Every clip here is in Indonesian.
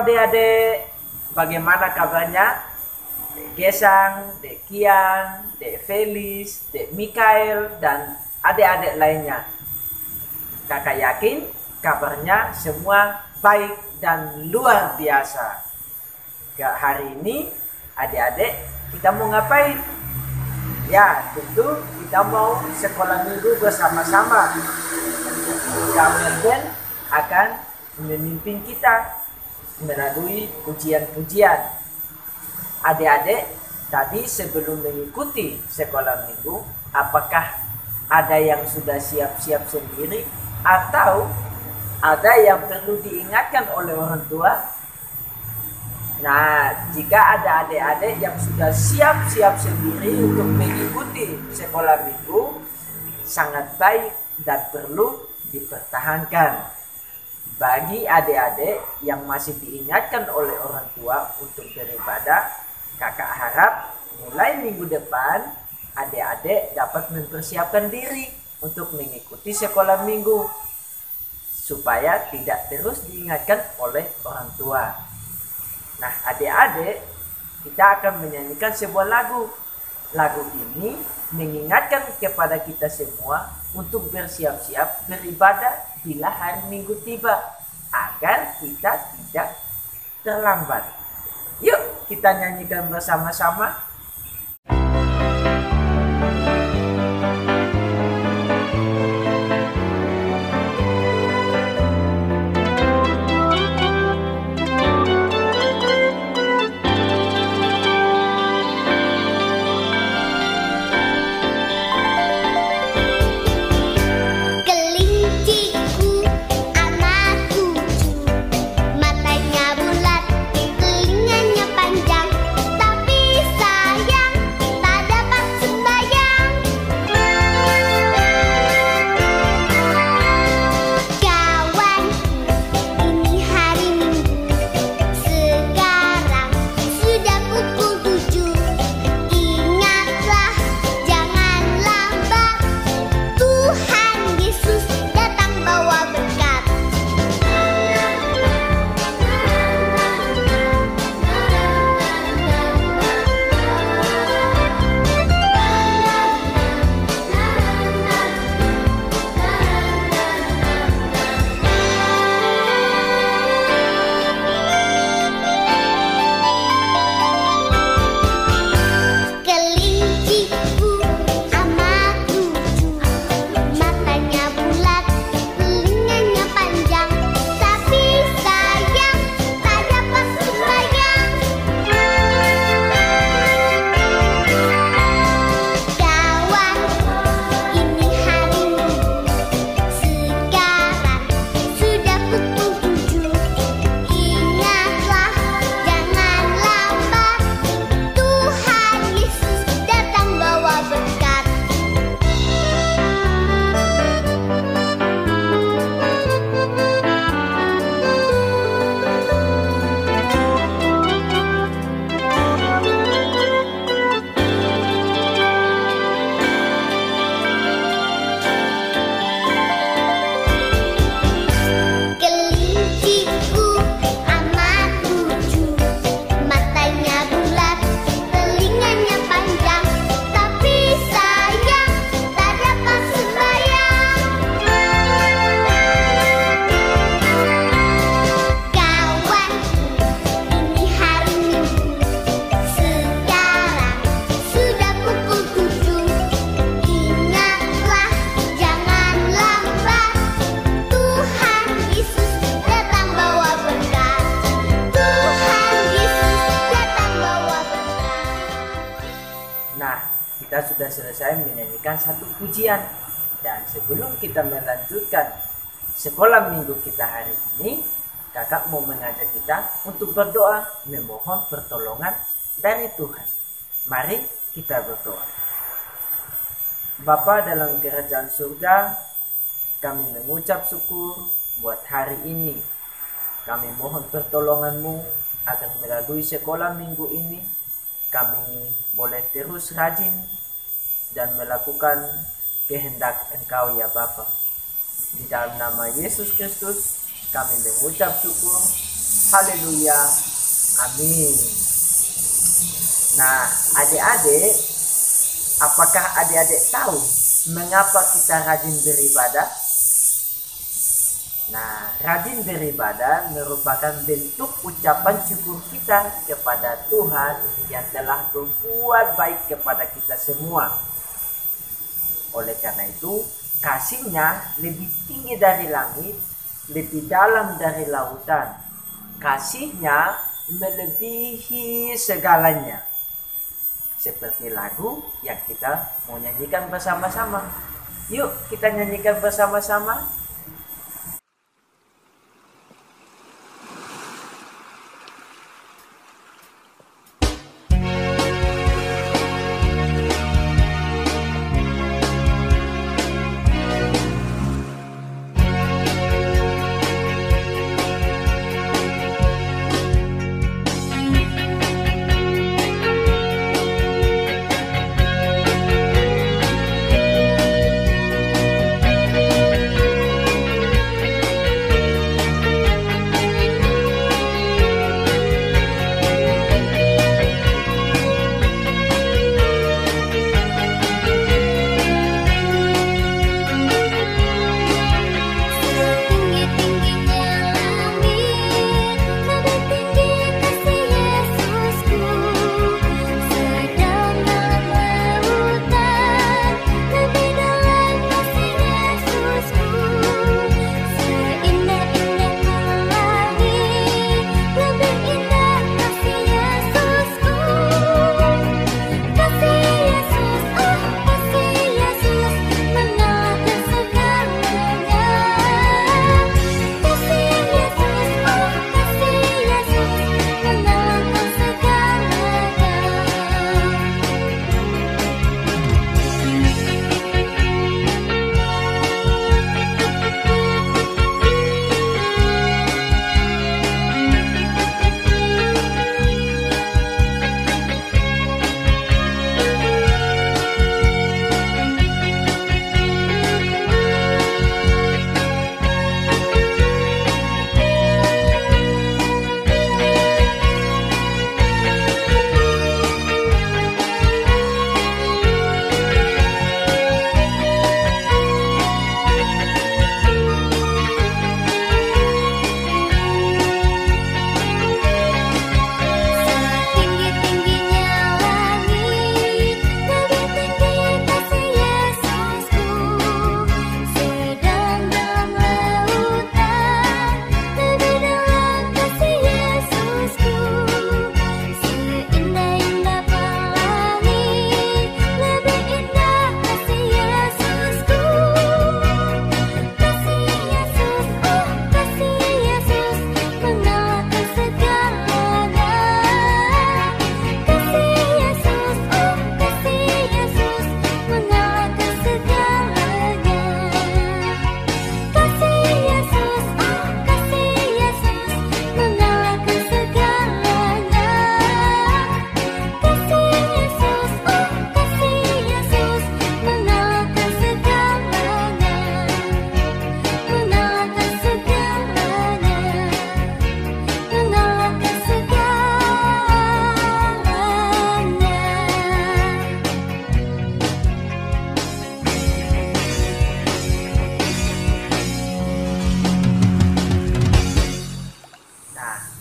adik-adik, bagaimana kabarnya? Dek Gesang, Dek Kian, Dek Felis, Dek Mikael, dan adik-adik lainnya. Kakak yakin kabarnya semua baik dan luar biasa. Hari ini adik-adik kita mau ngapain? Ya, tentu kita mau sekolah minggu bersama-sama. Kak Mergen akan memimpin kita melalui pujian-pujian. Adik-adik, tadi sebelum mengikuti sekolah minggu, apakah ada yang sudah siap-siap sendiri atau ada yang perlu diingatkan oleh orang tua? Nah, jika ada adik-adik yang sudah siap-siap sendiri untuk mengikuti sekolah minggu, sangat baik dan perlu dipertahankan. Bagi adik-adik yang masih diingatkan oleh orang tua untuk beribadah, kakak harap mulai minggu depan adik-adik dapat mempersiapkan diri untuk mengikuti sekolah minggu supaya tidak terus diingatkan oleh orang tua. Nah, adik-adik, kita akan menyanyikan sebuah lagu. Lagu ini mengingatkan kepada kita semua untuk bersiap-siap beribadah bila hari Minggu tiba, agar kita tidak terlambat. Yuk kita nyanyikan bersama-sama. Kita sudah selesai menyanyikan satu pujian, dan sebelum kita melanjutkan sekolah minggu kita hari ini, kakak mau mengajak kita untuk berdoa memohon pertolongan dari Tuhan. Mari kita berdoa. Bapa dalam kerajaan surga, kami mengucap syukur buat hari ini. Kami mohon pertolongan-Mu agar melalui sekolah minggu ini kami boleh terus rajin dan melakukan kehendak Engkau ya Bapa. Di dalam nama Yesus Kristus kami mengucap syukur. Haleluya. Amin. Nah, adik-adik, apakah adik-adik tahu mengapa kita rajin beribadah? Nah, rajin beribadah merupakan bentuk ucapan syukur kita kepada Tuhan yang telah berbuat baik kepada kita semua. Oleh karena itu, kasih-Nya lebih tinggi dari langit, lebih dalam dari lautan. Kasih-Nya melebihi segalanya. Seperti lagu yang kita mau nyanyikan bersama-sama. Yuk kita nyanyikan bersama-sama.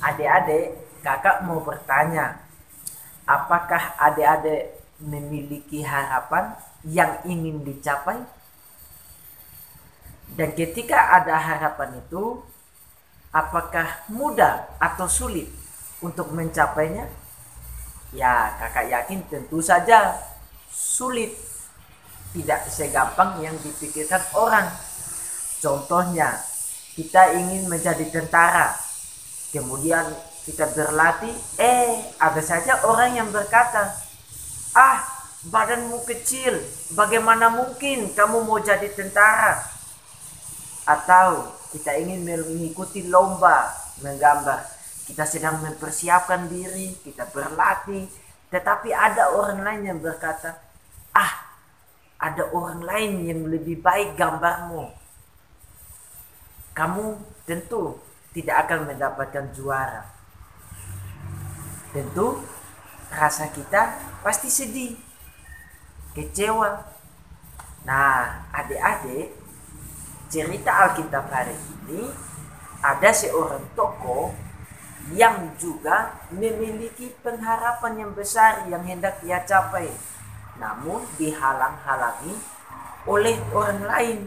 Adik-adik, kakak mau bertanya, apakah adik-adik memiliki harapan yang ingin dicapai? Dan ketika ada harapan itu, apakah mudah atau sulit untuk mencapainya? Ya, kakak yakin tentu saja sulit. Tidak segampang yang dipikirkan orang. Contohnya, kita ingin menjadi tentara. Kemudian kita berlatih, ada saja orang yang berkata, badanmu kecil, bagaimana mungkin kamu mau jadi tentara? Atau kita ingin mengikuti lomba menggambar, kita sedang mempersiapkan diri, kita berlatih, tetapi ada orang lain yang berkata, ada orang lain yang lebih baik gambarmu. Kamu tentu tidak akan mendapatkan juara. Tentu rasa kita pasti sedih, kecewa. Nah, adik-adik, cerita Alkitab hari ini ada seorang tokoh yang juga memiliki pengharapan yang besar yang hendak ia capai, namun dihalang-halangi oleh orang lain.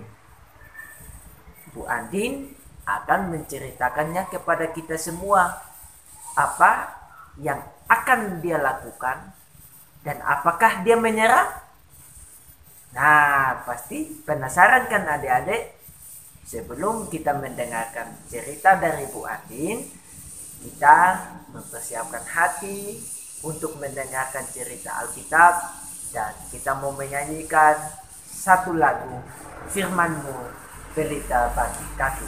Bu Andin akan menceritakannya kepada kita semua, apa yang akan dia lakukan dan apakah dia menyerah. Nah, pasti penasaran kan adik-adik? Sebelum kita mendengarkan cerita dari Bu Andin, kita mempersiapkan hati untuk mendengarkan cerita Alkitab, dan kita mau menyanyikan satu lagu, Firman-Mu Pelita Bagi Kaki.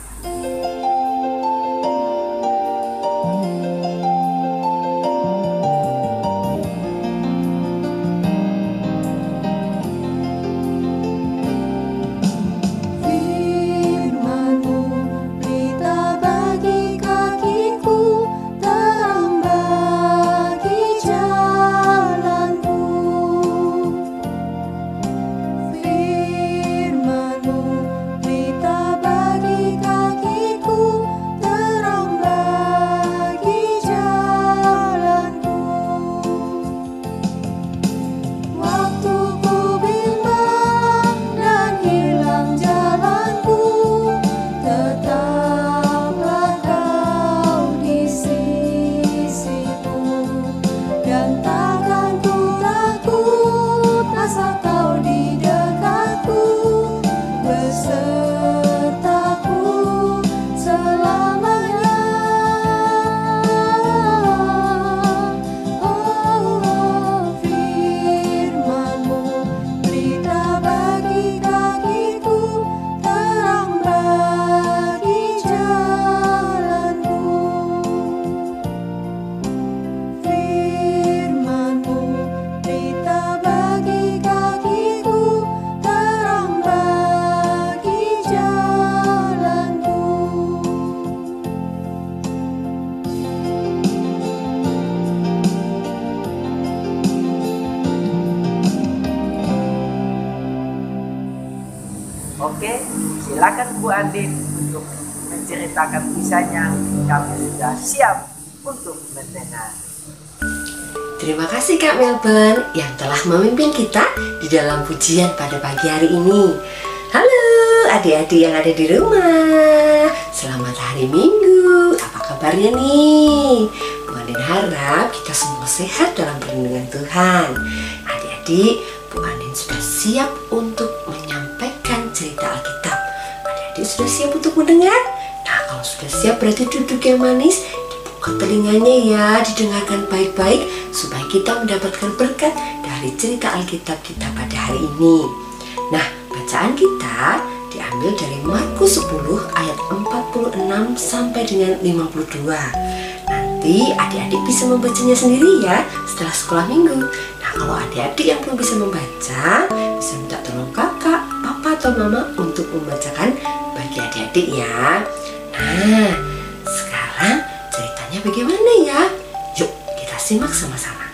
Oke, silakan Bu Andin untuk menceritakan kisahnya. Kami sudah siap untuk mendengar. Terima kasih Kak Melbourne yang telah memimpin kita di dalam pujian pada pagi hari ini. Halo adik-adik yang ada di rumah, selamat hari Minggu. Apa kabarnya nih? Bu Andin harap kita semua sehat dalam perlindungan Tuhan. Adik-adik, Bu Andin sudah siap untuk menyampaikan cerita Alkitab. Adik-adik sudah siap untuk mendengar? Nah, kalau sudah siap berarti duduk yang manis, dibuka telinganya ya, didengarkan baik-baik supaya kita mendapatkan berkat dari cerita Alkitab kita pada hari ini. Nah, bacaan kita diambil dari Markus 10 ayat 46 sampai dengan 52. Nanti adik-adik bisa membacanya sendiri ya setelah sekolah minggu. Nah, kalau adik-adik yang belum bisa membaca, bisa minta tolong kakak, papa atau mama untuk membacakan bagi adik-adik ya. Nah, sekarang ceritanya bagaimana ya? Yuk kita simak sama-sama.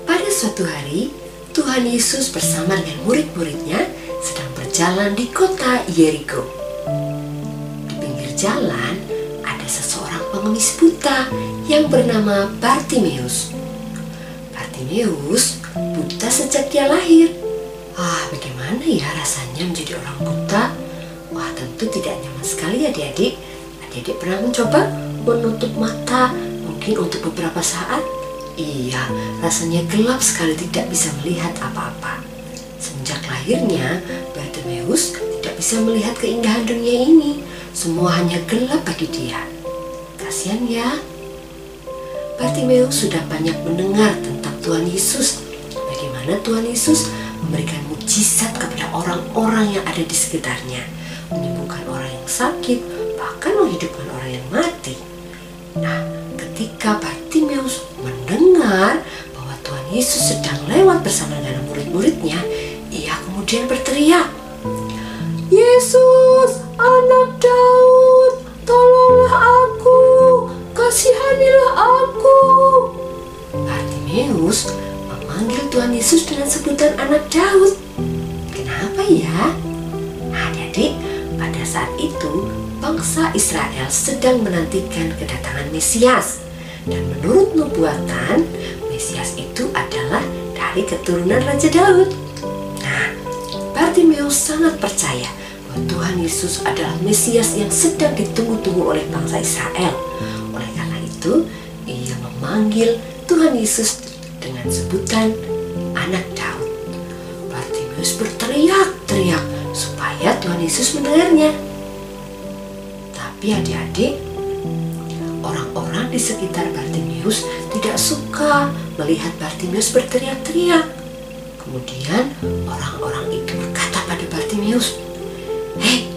Pada suatu hari, Tuhan Yesus bersama dengan murid-muridnya sedang berjalan di kota Yeriko. Di pinggir jalan ada seseorang pengemis buta yang bernama Bartimeus. Bartimeus buta sejak dia lahir. Bagaimana ya rasanya menjadi orang buta? Wah, tentu tidak nyaman sekali adik-adik. Adik-adik pernah mencoba menutup mata mungkin untuk beberapa saat? Iya, rasanya gelap sekali, tidak bisa melihat apa-apa. Semenjak lahirnya, Bartimeus tidak bisa melihat keindahan dunia ini. Semua hanya gelap bagi dia. Kasihan ya. Bartimeus sudah banyak mendengar tentang Tuhan Yesus. Bagaimana Tuhan Yesus memberikan mukjizat kepada orang-orang yang ada di sekitarnya, menyembuhkan orang yang sakit, bahkan menghidupkan orang yang mati. Nah, ketika Bartimeus mendengar bahwa Tuhan Yesus sedang lewat bersama dengan murid-muridnya, ia kemudian berteriak, "Yesus, anak Daud, sebutan anak Daud. Kenapa ya? Adik-adik, pada saat itu bangsa Israel sedang menantikan kedatangan Mesias. Dan menurut nubuatan, Mesias itu adalah dari keturunan Raja Daud. Nah, Bartimeus sangat percaya bahwa Tuhan Yesus adalah Mesias yang sedang ditunggu-tunggu oleh bangsa Israel. Oleh karena itu, ia memanggil Tuhan Yesus dengan sebutan anak Daud. Bartimeus berteriak-teriak supaya Tuhan Yesus mendengarnya. Tapi adik-adik, orang-orang di sekitar Bartimeus tidak suka melihat Bartimeus berteriak-teriak. Kemudian orang-orang itu berkata pada Bartimeus, "Hei,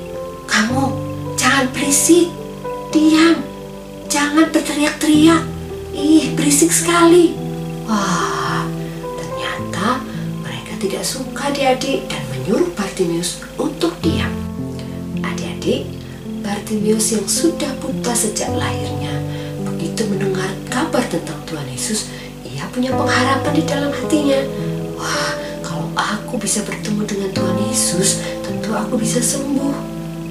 kamu jangan berisik, diam, jangan berteriak-teriak. Ih, berisik sekali." Wah, ternyata mereka tidak suka adik-adik dan menyuruh Bartimeus untuk diam. Adik-adik, Bartimeus yang sudah buta sejak lahirnya, begitu mendengar kabar tentang Tuhan Yesus, ia punya pengharapan di dalam hatinya. Wah, kalau aku bisa bertemu dengan Tuhan Yesus, tentu aku bisa sembuh.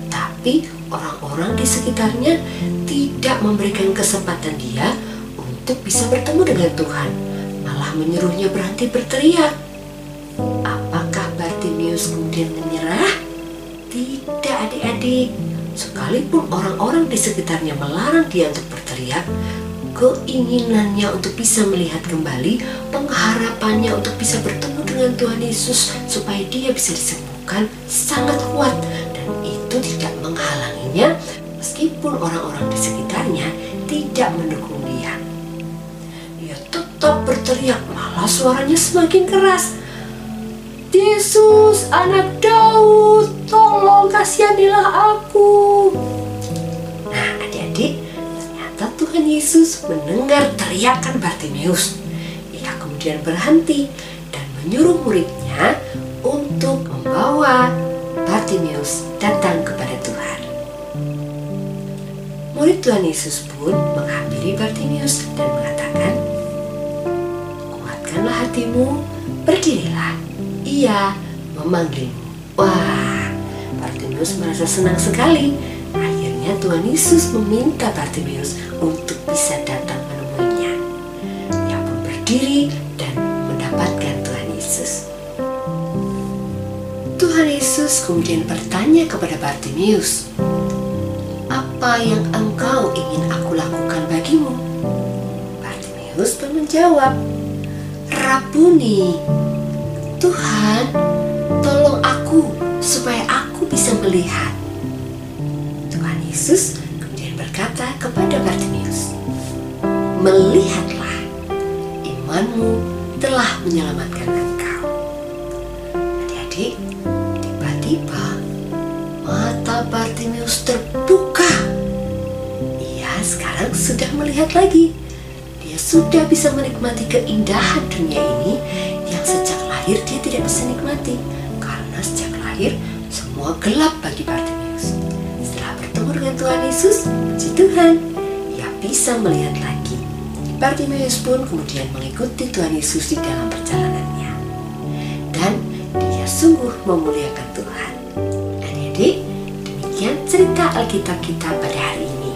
Tapi orang-orang di sekitarnya tidak memberikan kesempatan dia untuk bisa bertemu dengan Tuhan, malah menyuruhnya berhenti berteriak. Apakah Bartimeus kemudian menyerah? Tidak adik-adik. Sekalipun orang-orang di sekitarnya melarang dia untuk berteriak, keinginannya untuk bisa melihat kembali, pengharapannya untuk bisa bertemu dengan Tuhan Yesus supaya dia bisa disembuhkan sangat kuat. Dan itu tidak menghalanginya meskipun orang-orang di sekitarnya tidak mendukung dia. Dia tetap berteriak, malah suaranya semakin keras. "Yesus, anak Daud, tolong kasihanilah aku." Nah adik-adik, ternyata Tuhan Yesus mendengar teriakan Bartimeus. Ia kemudian berhenti dan menyuruh muridnya untuk membawa Bartimeus datang kepada Tuhan. Murid Tuhan Yesus pun menghampiri Bartimeus dan mengatakan, "Kuatkanlah hatimu, berdirilah. Ia memanggilmu." Wah, Bartimeus merasa senang sekali. Akhirnya Tuhan Yesus meminta Bartimeus untuk bisa datang menemuinya. Ia pun berdiri dan mendapatkan Tuhan Yesus. Tuhan Yesus kemudian bertanya kepada Bartimeus, "Apa yang engkau ingin aku lakukan bagimu?" Bartimeus pun menjawab, "Rabuni, Tuhan, tolong aku supaya aku bisa melihat." Tuhan Yesus kemudian berkata kepada Bartimeus, "Melihatlah, imanmu telah menyelamatkan engkau." Adik-adik, tiba-tiba mata Bartimeus terbuka. Ia sekarang sudah melihat lagi. Dia sudah bisa menikmati keindahan dunia ini yang sejak lahir dia tidak bisa nikmati, karena sejak lahir semua gelap bagi Bartimeus. Setelah bertemu dengan Tuhan Yesus, puji Tuhan, ia bisa melihat lagi. Bartimeus pun kemudian mengikuti Tuhan Yesus di dalam perjalanannya, dan dia sungguh memuliakan Tuhan. Adik-adik, demikian cerita Alkitab kita pada hari ini.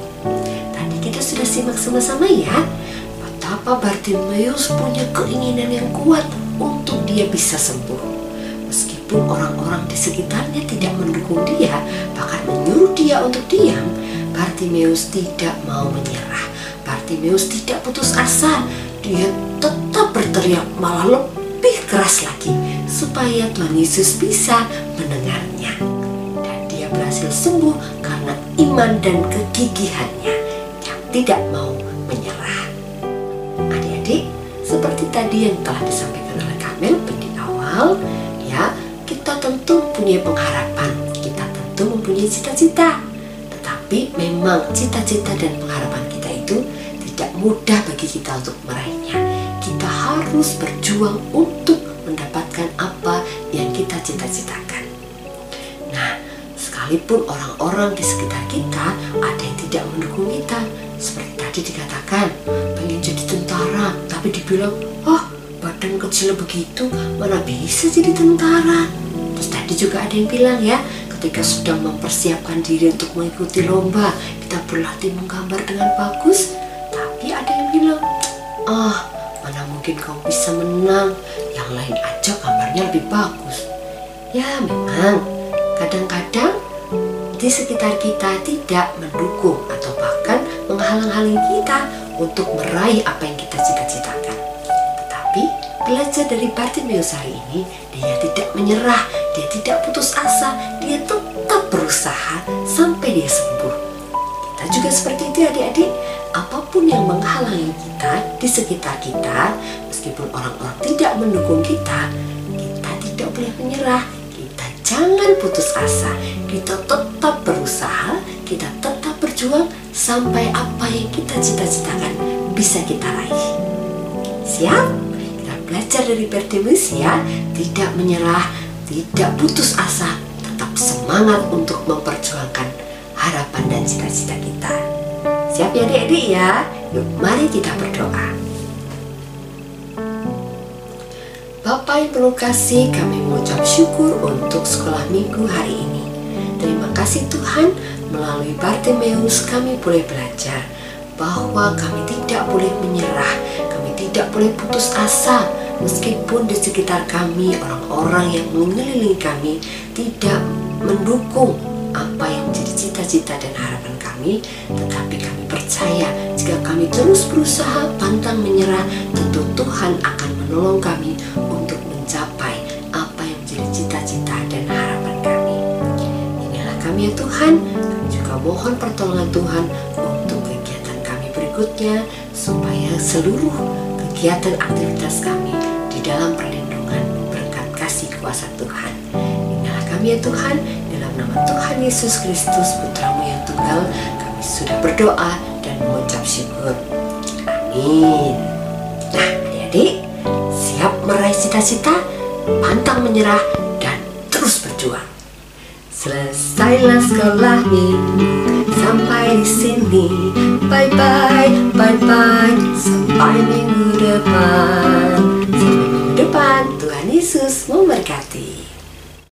Tadi kita sudah simak sama-sama ya, betapa Bartimeus punya keinginan yang kuat untuk dia bisa sembuh. Meskipun orang-orang di sekitarnya tidak mendukung dia, bahkan menyuruh dia untuk diam, Bartimeus tidak mau menyerah. Bartimeus tidak putus asa. Dia tetap berteriak, malah lebih keras lagi, supaya Tuhan Yesus bisa mendengarnya. Dan dia berhasil sembuh karena iman dan kegigihannya yang tidak mau menyerah. Adik-adik, seperti tadi yang telah disampaikan Melvin di awal, ya, kita tentu mempunyai pengharapan, kita tentu mempunyai cita-cita. Tetapi memang cita-cita dan pengharapan kita itu tidak mudah bagi kita untuk meraihnya. Kita harus berjuang untuk mendapatkan apa yang kita cita-citakan. Nah, sekalipun orang-orang di sekitar kita ada yang tidak mendukung kita, seperti tadi dikatakan, pengen jadi tentara, tapi dibilang, "Oh, badan kecil begitu mana bisa jadi tentara. Terus tadi juga ada yang bilang ya, ketika sedang mempersiapkan diri untuk mengikuti lomba, kita berlatih menggambar dengan bagus. Tapi ada yang bilang, mana mungkin kau bisa menang, yang lain aja gambarnya lebih bagus. Ya memang kadang-kadang di sekitar kita tidak mendukung atau bahkan menghalang-halangi kita untuk meraih apa yang kita cita-citakan. Tetapi belajar dari Bartimeus hari ini, dia tidak menyerah, dia tidak putus asa, dia tetap berusaha sampai dia sembuh. Kita juga seperti itu adik-adik. Apapun yang menghalangi kita di sekitar kita, meskipun orang-orang tidak mendukung kita, kita tidak boleh menyerah. Kita jangan putus asa, kita tetap berusaha, kita tetap berjuang sampai apa yang kita cita-citakan bisa kita raih. Siap? Kita belajar dari Bartimeus ya, tidak menyerah, tidak putus asa, tetap semangat untuk memperjuangkan harapan dan cita-cita kita. Siap ya adik-adik ya? Yuk mari kita berdoa. Bapa yang penuh kasih, kami mengucap syukur untuk sekolah minggu hari ini. Terima kasih Tuhan, melalui Bartimeus kami boleh belajar bahwa kami tidak boleh menyerah, kami tidak boleh putus asa, meskipun di sekitar kami orang-orang yang mengelilingi kami tidak mendukung apa yang menjadi cita-cita dan harapan kami. Tetapi kami percaya jika kami terus berusaha, pantang menyerah, tentu Tuhan akan menolong kami untuk mencapai apa yang menjadi cita-cita dan harapan kami. Inilah kami ya Tuhan, kami juga mohon pertolongan Tuhan untuk kegiatan kami berikutnya, supaya seluruh kegiatan aktivitas kami di dalam perlindungan berkat kasih kuasa Tuhan. Inilah kami ya Tuhan, dalam nama Tuhan Yesus Kristus Putramu yang tunggal, kami sudah berdoa dan mengucap syukur. Amin. Nah adik-adik, siap meraih cita-cita, pantang menyerah, dan terus berjuang. Selesailah sekolah minggu, sampai di sini. Bye bye, bye bye, sampai minggu depan. Sampai minggu depan, Tuhan Yesus memberkati.